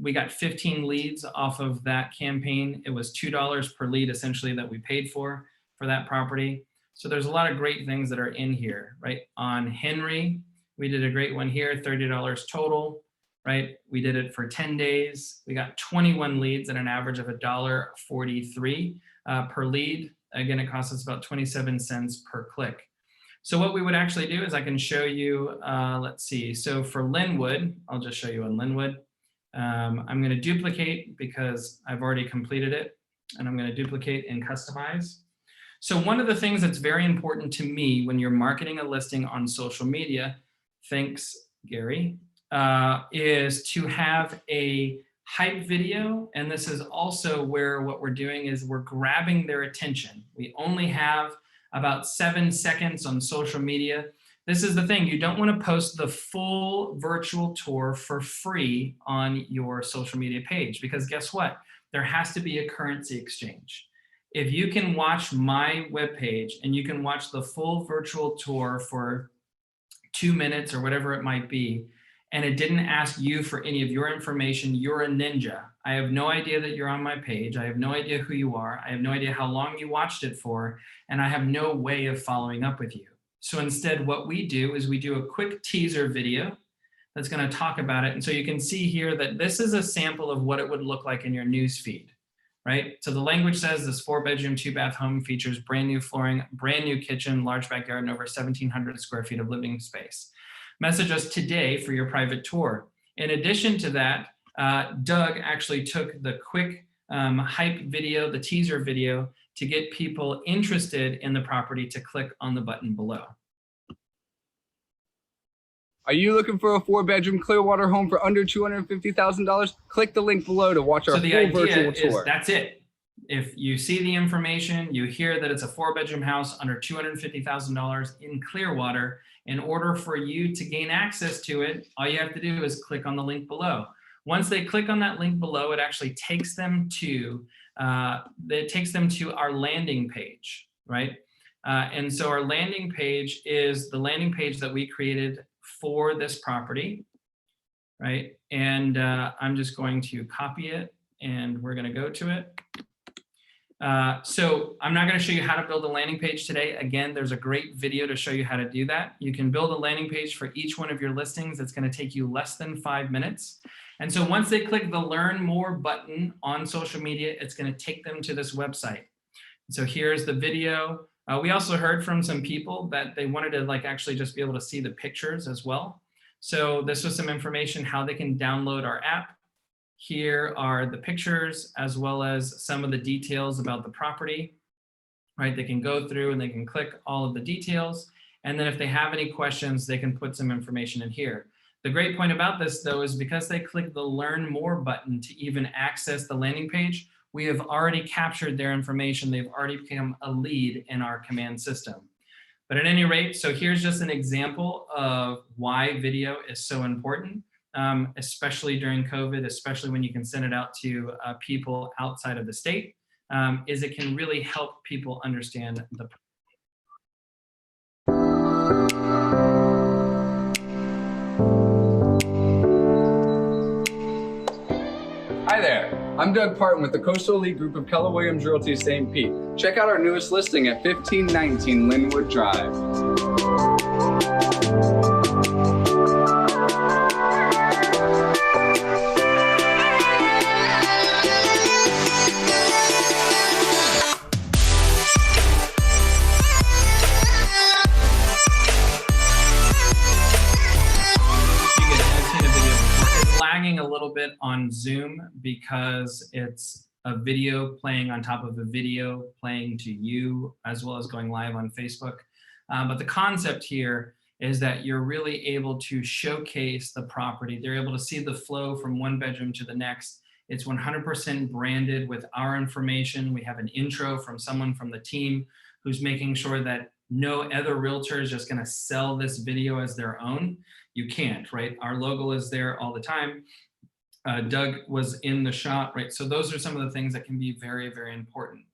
We got 15 leads off of that campaign. It was $2 per lead essentially that we paid for that property. So there's a lot of great things that are in here, right? On Henry, we did a great one here, $30 total, right? We did it for 10 days. We got 21 leads at an average of $1.43 per lead. Again, it costs us about 27 cents per click. So what we would actually do is I can show you, let's see. So for Linwood, I'll just show you on Linwood. I'm going to duplicate because I've already completed it, and I'm going to duplicate and customize. So one of the things that's very important to me when you're marketing a listing on social media, thanks, Gary, is to have a hype video. And this is also where what we're doing is we're grabbing their attention. We only have about 7 seconds on social media This is the thing, you don't want to post the full virtual tour for free on your social media page, because guess what? There has to be a currency exchange. If you can watch my webpage and you can watch the full virtual tour for 2 minutes or whatever it might be, and it didn't ask you for any of your information, you're a ninja. I have no idea that you're on my page. I have no idea who you are. I have no idea how long you watched it for, and I have no way of following up with you. So instead, what we do is we do a quick teaser video that's going to talk about it. And so you can see here that this is a sample of what it would look like in your news feed, right? So the language says this 4-bedroom, 2-bath home features brand new flooring, brand new kitchen, large backyard, and over 1,700 square feet of living space. Message us today for your private tour. In addition to that, Doug actually took the quick hype video, the teaser video, to get people interested in the property to click on the button below. Are you looking for a 4-bedroom Clearwater home for under $250,000? Click the link below to watch our full virtual tour. That's it. If you see the information, you hear that it's a 4-bedroom house under $250,000 in Clearwater, in order for you to gain access to it, all you have to do is click on the link below. Once they click on that link below, it actually takes them to our landing page, right? And so our landing page is the landing page that we created for this property, right? And I'm just going to copy it and we're going to go to it. So I'm not going to show you how to build a landing page today. Again, there's a great video to show you how to do that. You can build a landing page for each one of your listings. It's going to take you less than 5 minutes. And so once they click the Learn More button on social media, it's going to take them to this website. So here's the video. We also heard from some people that they wanted to actually just be able to see the pictures as well. So this was some information how they can download our app. Here are the pictures as well as some of the details about the property, right? They can go through and they can click all of the details. And then if they have any questions, they can put some information in here. The great point about this though is because they click the Learn More button to even access the landing page, we have already captured their information. They've already become a lead in our command system. But at any rate, so here's just an example of why video is so important. Especially during COVID, especially when you can send it out to people outside of the state, is it can really help people understand the. Hi there, I'm Doug Parton with the Coastal Elite Group of Keller Williams Realty St. Pete. Check out our newest listing at 1519 Linwood Drive. A little bit on Zoom because it's a video playing on top of a video playing to you as well as going live on Facebook. But the concept here is that you're really able to showcase the property. They're able to see the flow from one bedroom to the next. It's 100% branded with our information. We have an intro from someone from the team who's making sure that no other realtor is just going to sell this video as their own. You can't, right? Our logo is there all the time. Doug was in the shot, right? So those are some of the things that can be very, very important.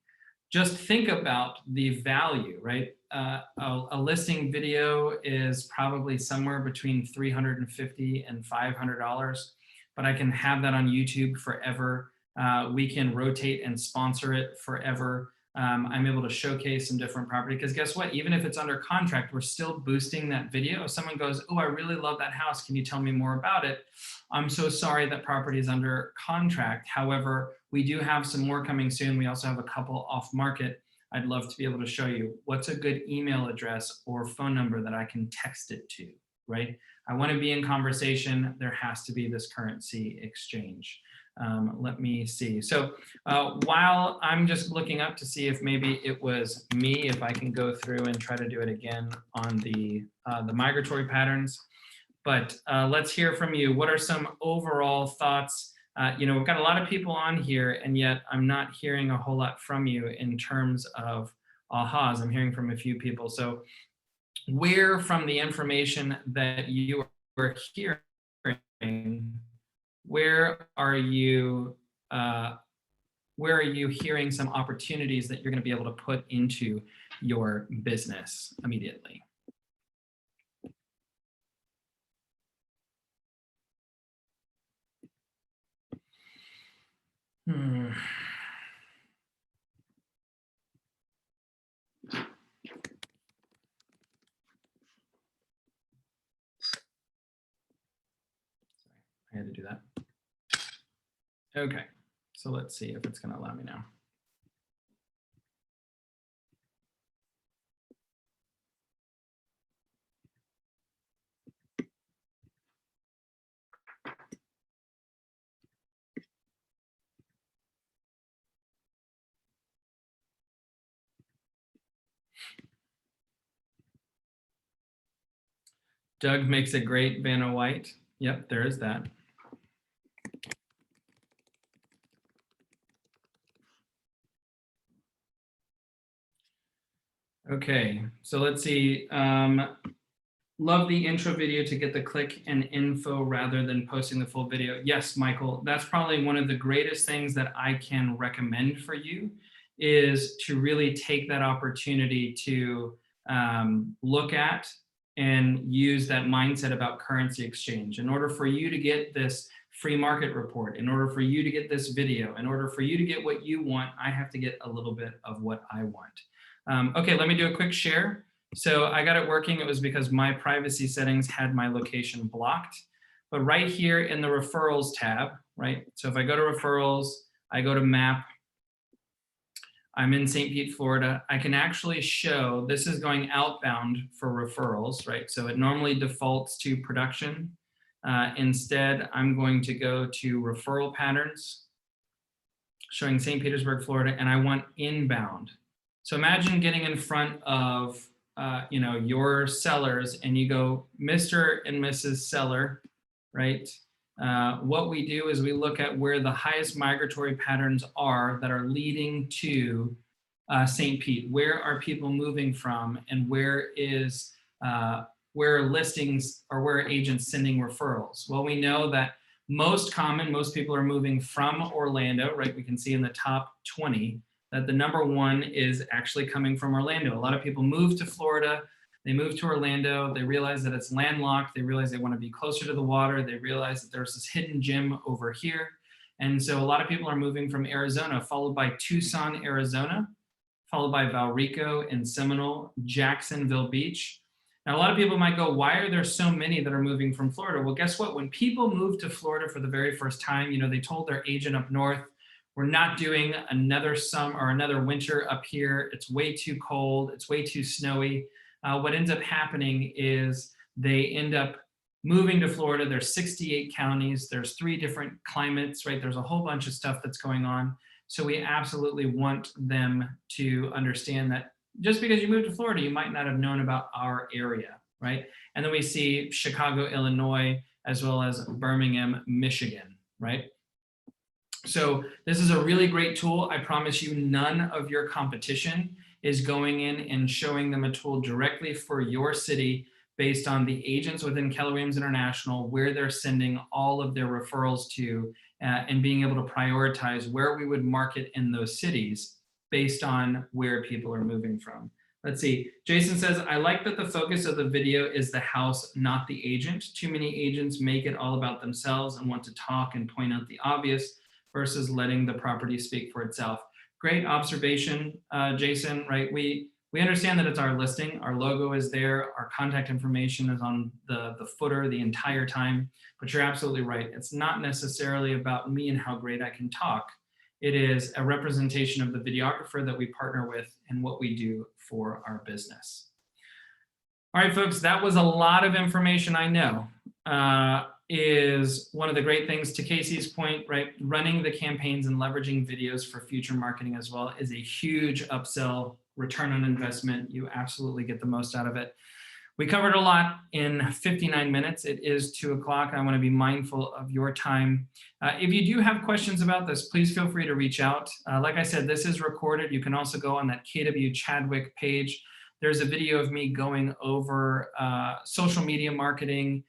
Just think about the value, right? A listing video is probably somewhere between $350 and $500, but I can have that on YouTube forever. We can rotate and sponsor it forever. I'm able to showcase some different property because guess what? Even if it's under contract, we're still boosting that video. If someone goes, oh, I really love that house. Can you tell me more about it? I'm so sorry that property is under contract. However, we do have some more coming soon. We also have a couple off market. I'd love to be able to show you what's a good email address or phone number that I can text it to, right? I want to be in conversation. There has to be this currency exchange. Let me see. So while I'm just looking up to see if maybe it was me, if I can go through and try to do it again on the migratory patterns. But let's hear from you. What are some overall thoughts? We've got a lot of people on here, and yet I'm not hearing a whole lot from you in terms of ahas. I'm hearing from a few people. So where from the information that you are hearing, where are you hearing some opportunities that you're going to be able to put into your business immediately? I had to do that. Okay, so let's see if it's going to allow me now. Doug makes a great Vanna White. Yep, there is that. Okay, so let's see. Love the intro video to get the click and info rather than posting the full video. Yes, Michael, that's probably one of the greatest things that I can recommend for you, is to really take that opportunity to look at and use that mindset about currency exchange. In order for you to get this free market report, in order for you to get this video, in order for you to get what you want, I have to get a little bit of what I want. Okay, let me do a quick share. So I got it working. It was because my privacy settings had my location blocked. But right here in the referrals tab, right? So if I go to referrals, I go to map, I'm in St. Pete, Florida. I can actually show, this is going outbound for referrals, right? So it normally defaults to production. Instead, I'm going to go to referral patterns, showing St. Petersburg, Florida, and I want inbound. So imagine getting in front of your sellers and you go, Mr. and Mrs. Seller, right? What we do is we look at where the highest migratory patterns are that are leading to St. Pete. Where are people moving from, and where listings or where are agents sending referrals? Well, we know that most people are moving from Orlando, right? We can see in the top 20 that the number one is actually coming from Orlando. A lot of people move to Florida, they move to Orlando, they realize that it's landlocked, they realize they want to be closer to the water, they realize that there's this hidden gem over here. And so a lot of people are moving from Arizona, followed by Tucson, Arizona, followed by Valrico and Seminole, Jacksonville Beach. Now, a lot of people might go, why are there so many that are moving from Florida? Well, guess what? When people move to Florida for the very first time, they told their agent up north, we're not doing another summer or another winter up here. It's way too cold. It's way too snowy. What ends up happening is they end up moving to Florida. There's 68 counties. There's 3 different climates, right? There's a whole bunch of stuff that's going on. So we absolutely want them to understand that just because you moved to Florida, you might not have known about our area, right? And then we see Chicago, Illinois, as well as Birmingham, Michigan, right? So this is a really great tool. I promise you none of your competition is going in and showing them a tool directly for your city based on the agents within Keller Williams International, where they're sending all of their referrals to, and being able to prioritize where we would market in those cities based on where people are moving from. Let's see, Jason says, I like that the focus of the video is the house, not the agent. Too many agents make it all about themselves and want to talk and point out the obvious versus letting the property speak for itself. Great observation, Jason, right? We understand that it's our listing, our logo is there, our contact information is on the footer the entire time, but you're absolutely right. It's not necessarily about me and how great I can talk. It is a representation of the videographer that we partner with and what we do for our business. All right, folks, that was a lot of information, I know. Is one of the great things, to Casey's point, right? Running the campaigns and leveraging videos for future marketing as well is a huge upsell, return on investment. You absolutely get the most out of it. We covered a lot in 59 minutes. It is 2 o'clock. I want to be mindful of your time. If you do have questions about this, please feel free to reach out. Like I said, this is recorded. You can also go on that KW Chadwick page. there's a video of me going over social media marketing,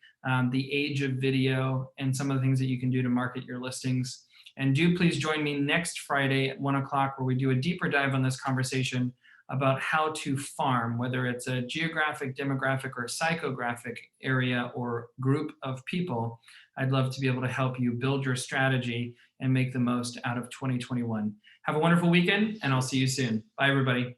the age of video, and some of the things that you can do to market your listings. And do please join me next Friday at 1 o'clock, where we do a deeper dive on this conversation about how to farm, whether it's a geographic, demographic, or psychographic area or group of people. I'd love to be able to help you build your strategy and make the most out of 2021. Have a wonderful weekend, and I'll see you soon. Bye, everybody.